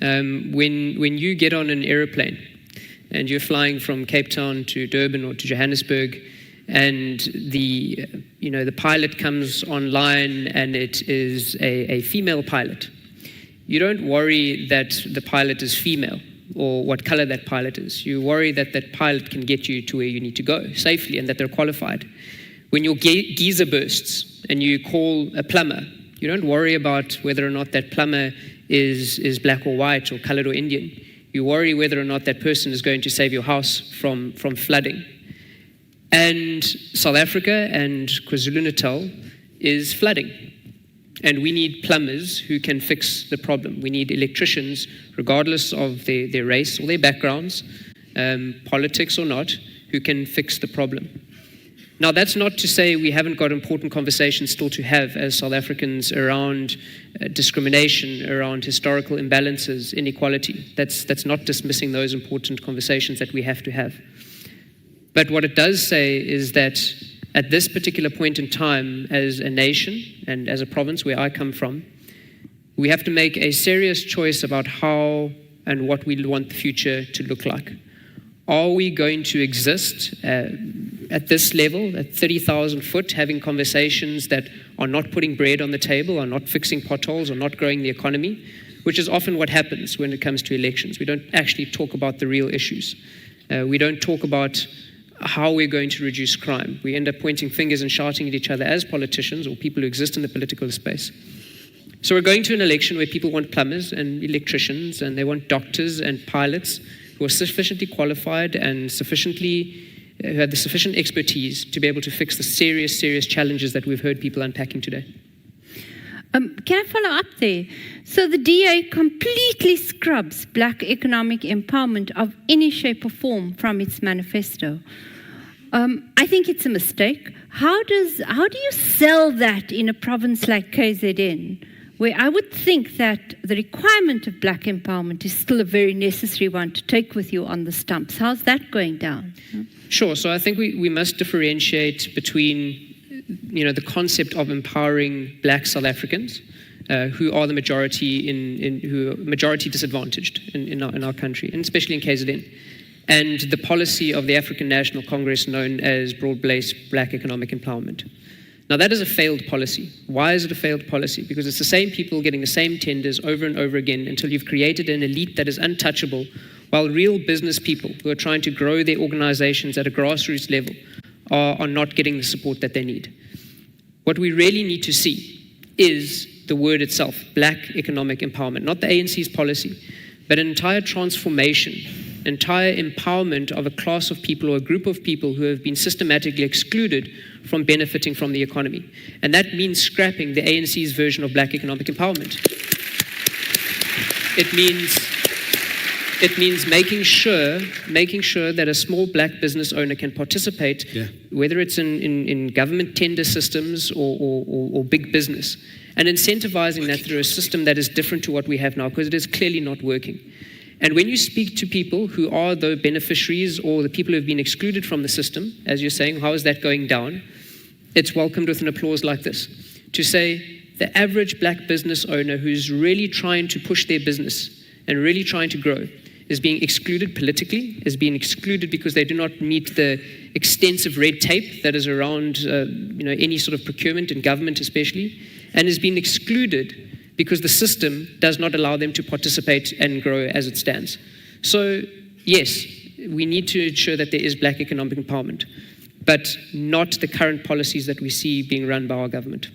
When you get on an aeroplane and you're flying from Cape Town to Durban or to Johannesburg, and the pilot comes online and it is a female pilot, you don't worry that the pilot is female or what color that pilot is. You worry that that pilot can get you to where you need to go safely and that they're qualified. When your geyser bursts and you call a plumber, you don't worry about whether or not that plumber is black or white or colored or Indian. You worry whether or not that person is going to save your house from flooding. And South Africa and KwaZulu-Natal is flooding. And we need plumbers who can fix the problem. We need electricians, regardless of their race or their backgrounds, politics or not, who can fix the problem. Now, that's not to say we haven't got important conversations still to have as South Africans around discrimination, around historical imbalances, inequality. That's not dismissing those important conversations that we have to have. But what it does say is that at this particular point in time, as a nation and as a province where I come from, we have to make a serious choice about how and what we want the future to look like. Are we going to exist at this level, at 30,000 foot, having conversations that are not putting bread on the table, are not fixing potholes, are not growing the economy, which is often what happens when it comes to elections. We don't actually talk about the real issues. We don't talk about how we're going to reduce crime. We end up pointing fingers and shouting at each other as politicians or people who exist in the political space. So we're going to an election where people want plumbers and electricians, and they want doctors and pilots who are sufficiently qualified and who have the sufficient expertise to be able to fix the serious challenges that we've heard people unpacking today. Can I follow up there? So the DA completely scrubs black economic empowerment of any shape or form from its manifesto. I think it's a mistake. How do you sell that in a province like KZN, where I would think that the requirement of black empowerment is still a very necessary one to take with you on the stumps? How's that going down? Sure. So I think we must differentiate between the concept of empowering black South Africans who are the majority who are majority disadvantaged in our country, and especially in KZN, and the policy of the African National Congress known as broad-based black economic empowerment. Now, that is a failed policy. Why is it a failed policy? Because it's the same people getting the same tenders over and over again until you've created an elite that is untouchable, while real business people who are trying to grow their organizations at a grassroots level are not getting the support that they need. What we really need to see is the word itself, black economic empowerment, not the ANC's policy, but an entire transformation, entire empowerment of a class of people or a group of people who have been systematically excluded from benefiting from the economy. And that means scrapping the ANC's version of black economic empowerment. It means making sure that a small black business owner can participate, whether it's in government tender systems or big business, and incentivizing that through a system that is different to what we have now, because it is clearly not working. And when you speak to people who are the beneficiaries or the people who have been excluded from the system, as you're saying, how is that going down? It's welcomed with an applause like this, to say the average black business owner who's really trying to push their business and really trying to grow is being excluded politically, is being excluded because they do not meet the extensive red tape that is around any sort of procurement in government especially, and is being excluded because the system does not allow them to participate and grow as it stands. So yes, we need to ensure that there is black economic empowerment, but not the current policies that we see being run by our government.